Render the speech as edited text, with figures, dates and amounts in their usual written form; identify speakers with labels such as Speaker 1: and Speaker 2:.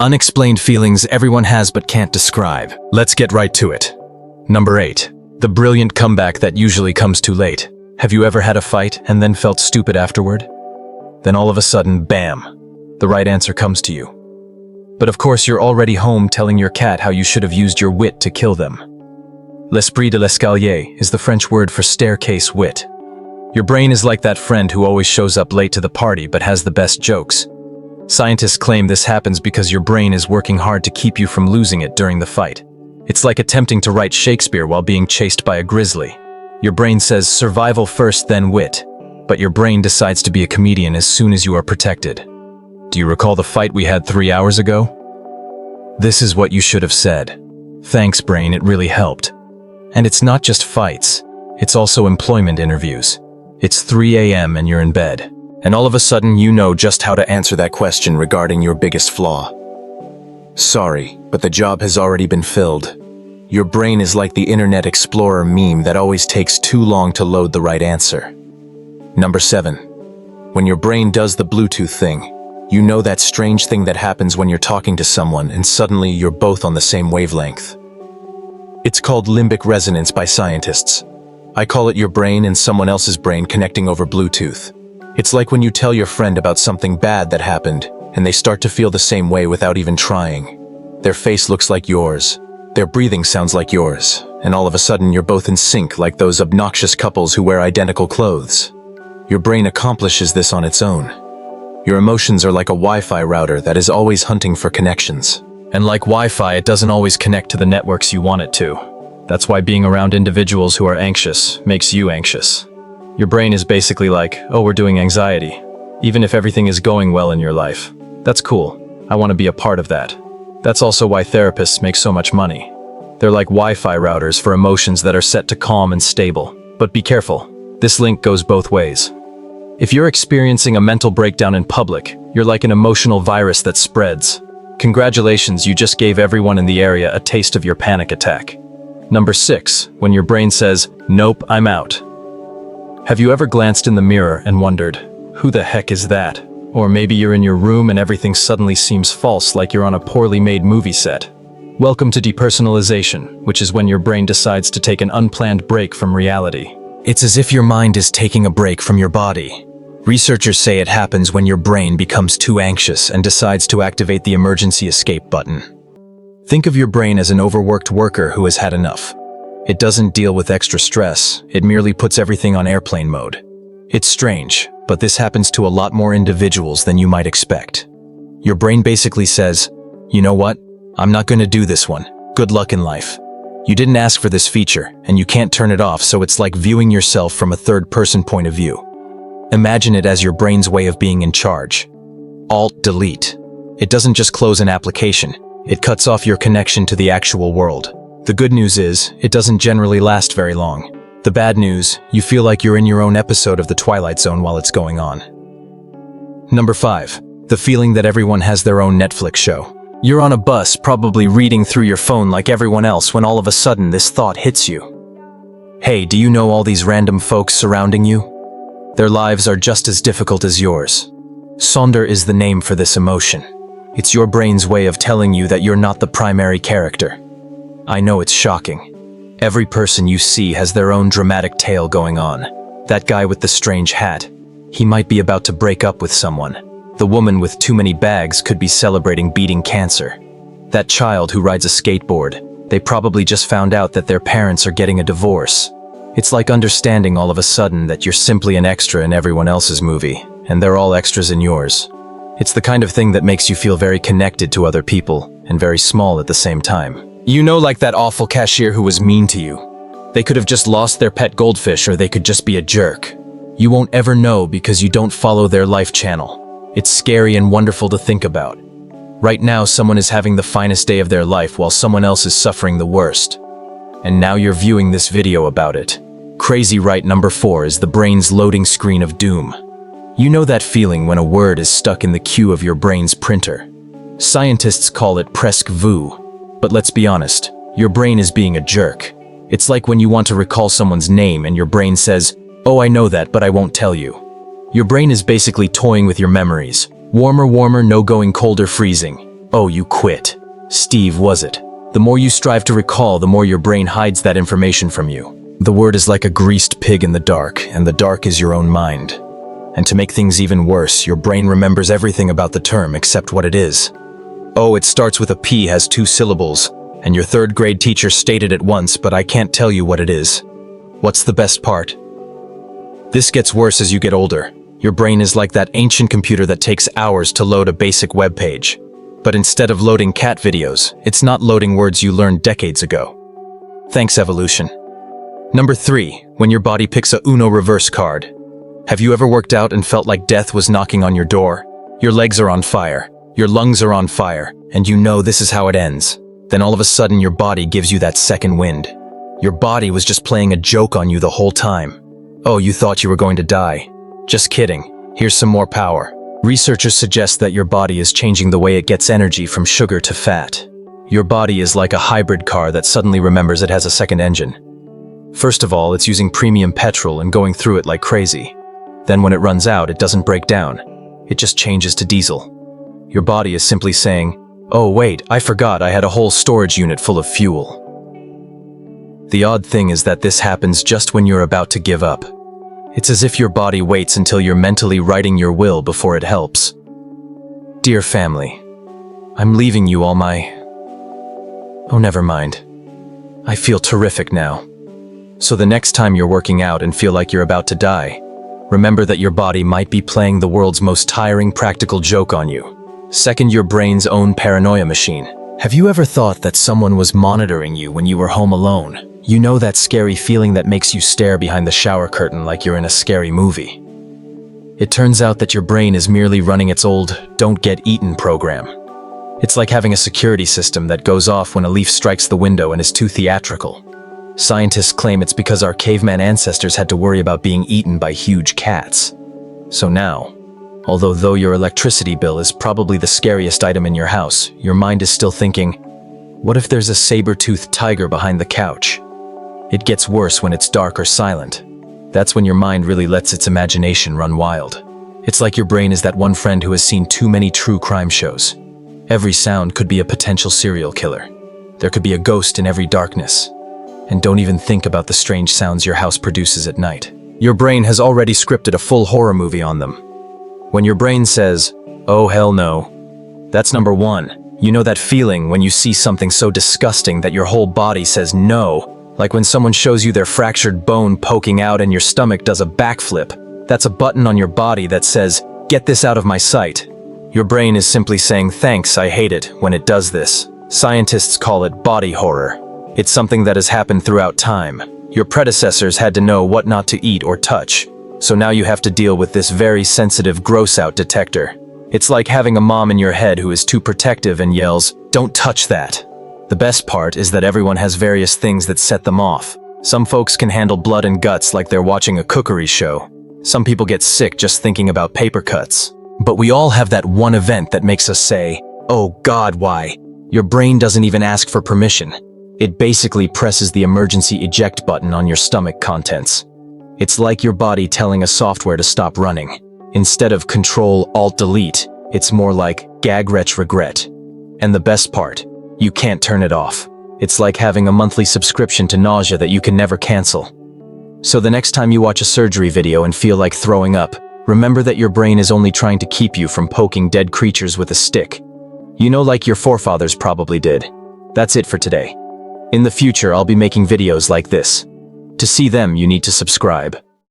Speaker 1: Unexplained feelings everyone has but can't describe. Let's get right to it. Number 8. The brilliant comeback that usually comes too late. Have you ever had a fight and then felt stupid afterward? Then all of a sudden, bam, the right answer comes to you. But of course you're already home telling your cat how you should have used your wit to kill them. L'esprit de l'escalier is the French word for staircase wit. Your brain is like that friend who always shows up late to the party but has the best jokes. Scientists claim this happens because your brain is working hard to keep you from losing it during the fight. It's like attempting to write Shakespeare while being chased by a grizzly. Your brain says survival first, then wit, but your brain decides to be a comedian as soon as you are protected. Do you recall the fight we had 3 hours ago? This is what you should have said. Thanks, brain, it really helped. And it's not just fights, it's also employment interviews. It's 3 a.m. and you're in bed. And all of a sudden you know just how to answer that question regarding your biggest flaw. Sorry, but the job has already been filled. Your brain is like the Internet Explorer meme that always takes too long to load the right answer. Number 7. When your brain does the Bluetooth thing, you know that strange thing that happens when you're talking to someone and suddenly you're both on the same wavelength. It's called limbic resonance by scientists. I call it your brain and someone else's brain connecting over Bluetooth. It's like when you tell your friend about something bad that happened, and they start to feel the same way without even trying. Their face looks like yours, their breathing sounds like yours, and all of a sudden you're both in sync like those obnoxious couples who wear identical clothes. Your brain accomplishes this on its own. Your emotions are like a Wi-Fi router that is always hunting for connections. And like Wi-Fi, it doesn't always connect to the networks you want it to. That's why being around individuals who are anxious makes you anxious. Your brain is basically like, oh, we're doing anxiety. Even if everything is going well in your life. That's cool. I want to be a part of that. That's also why therapists make so much money. They're like Wi-Fi routers for emotions that are set to calm and stable. But be careful. This link goes both ways. If you're experiencing a mental breakdown in public, you're like an emotional virus that spreads. Congratulations, you just gave everyone in the area a taste of your panic attack. Number 6. When your brain says, nope, I'm out. Have you ever glanced in the mirror and wondered, who the heck is that? Or maybe you're in your room and everything suddenly seems false, like you're on a poorly made movie set. Welcome to depersonalization, which is when your brain decides to take an unplanned break from reality. It's as if your mind is taking a break from your body. Researchers say it happens when your brain becomes too anxious and decides to activate the emergency escape button. Think of your brain as an overworked worker who has had enough. It doesn't deal with extra stress, it merely puts everything on airplane mode. It's strange, but this happens to a lot more individuals than you might expect. Your brain basically says, you know what? I'm not going to do this one. Good luck in life. You didn't ask for this feature, and you can't turn it off, so it's like viewing yourself from a third-person point of view. Imagine it as your brain's way of being in charge. Alt-delete. It doesn't just close an application, it cuts off your connection to the actual world. The good news is, it doesn't generally last very long. The bad news, you feel like you're in your own episode of The Twilight Zone while it's going on. Number 5. The feeling that everyone has their own Netflix show. You're on a bus, probably reading through your phone like everyone else, when all of a sudden this thought hits you. Hey, do you know all these random folks surrounding you? Their lives are just as difficult as yours. Sonder is the name for this emotion. It's your brain's way of telling you that you're not the primary character. I know it's shocking. Every person you see has their own dramatic tale going on. That guy with the strange hat, he might be about to break up with someone. The woman with too many bags could be celebrating beating cancer. That child who rides a skateboard, they probably just found out that their parents are getting a divorce. It's like understanding all of a sudden that you're simply an extra in everyone else's movie, and they're all extras in yours. It's the kind of thing that makes you feel very connected to other people, and very small at the same time. You know, like that awful cashier who was mean to you. They could have just lost their pet goldfish, or they could just be a jerk. You won't ever know because you don't follow their life channel. It's scary and wonderful to think about. Right now, someone is having the finest day of their life while someone else is suffering the worst. And now you're viewing this video about it. Crazy, right? Number 4 is the brain's loading screen of doom. You know that feeling when a word is stuck in the queue of your brain's printer. Scientists call it presque vu. But let's be honest, your brain is being a jerk. It's like when you want to recall someone's name and your brain says, oh, I know that, but I won't tell you. Your brain is basically toying with your memories. Warmer, no going colder, freezing. Oh, you quit. Steve, was it? The more you strive to recall, the more your brain hides that information from you. The word is like a greased pig in the dark, and the dark is your own mind. And to make things even worse, your brain remembers everything about the term except what it is. Oh, it starts with a P, has 2 syllables, and your 3rd grade teacher stated it once, but I can't tell you what it is. What's the best part? This gets worse as you get older. Your brain is like that ancient computer that takes hours to load a basic web page. But instead of loading cat videos, it's not loading words you learned decades ago. Thanks, evolution. Number 3, when your body picks a Uno reverse card. Have you ever worked out and felt like death was knocking on your door? Your legs are on fire, your lungs are on fire, and you know this is how it ends. Then all of a sudden your body gives you that second wind. Your body was just playing a joke on you the whole time. Oh, you thought you were going to die. Just kidding. Here's some more power. Researchers suggest that your body is changing the way it gets energy from sugar to fat. Your body is like a hybrid car that suddenly remembers it has a second engine. First of all, it's using premium petrol and going through it like crazy. Then when it runs out, it doesn't break down. It just changes to diesel. Your body is simply saying, oh wait, I forgot I had a whole storage unit full of fuel. The odd thing is that this happens just when you're about to give up. It's as if your body waits until you're mentally writing your will before it helps. Dear family, I'm leaving you all my... Oh, never mind. I feel terrific now. So the next time you're working out and feel like you're about to die, remember that your body might be playing the world's most tiring practical joke on you. Second, your brain's own paranoia machine. Have you ever thought that someone was monitoring you when you were home alone? You know that scary feeling that makes you stare behind the shower curtain like you're in a scary movie. It turns out that your brain is merely running its old "don't get eaten" program. It's like having a security system that goes off when a leaf strikes the window and is too theatrical. Scientists claim it's because our caveman ancestors had to worry about being eaten by huge cats. So now, although your electricity bill is probably the scariest item in your house, your mind is still thinking, what if there's a saber-toothed tiger behind the couch? It gets worse when it's dark or silent. That's when your mind really lets its imagination run wild. It's like your brain is that one friend who has seen too many true crime shows. Every sound could be a potential serial killer. There could be a ghost in every darkness. And don't even think about the strange sounds your house produces at night. Your brain has already scripted a full horror movie on them. When your brain says, oh hell no, that's number 1. You know that feeling when you see something so disgusting that your whole body says no, like when someone shows you their fractured bone poking out and your stomach does a backflip. That's a button on your body that says, get this out of my sight. Your brain is simply saying, thanks, I hate it, when it does this. Scientists call it body horror. It's something that has happened throughout time. Your predecessors had to know what not to eat or touch, so now you have to deal with this very sensitive gross-out detector. It's like having a mom in your head who is too protective and yells, don't touch that. The best part is that everyone has various things that set them off. Some folks can handle blood and guts like they're watching a cookery show. Some people get sick just thinking about paper cuts. But we all have that one event that makes us say, oh God, why? Your brain doesn't even ask for permission. It basically presses the emergency eject button on your stomach contents. It's like your body telling a software to stop running. Instead of Control-Alt-Delete, it's more like gag-retch-regret. And the best part, you can't turn it off. It's like having a monthly subscription to nausea that you can never cancel. So the next time you watch a surgery video and feel like throwing up, remember that your brain is only trying to keep you from poking dead creatures with a stick. You know, like your forefathers probably did. That's it for today. In the future, I'll be making videos like this. To see them, you need to subscribe.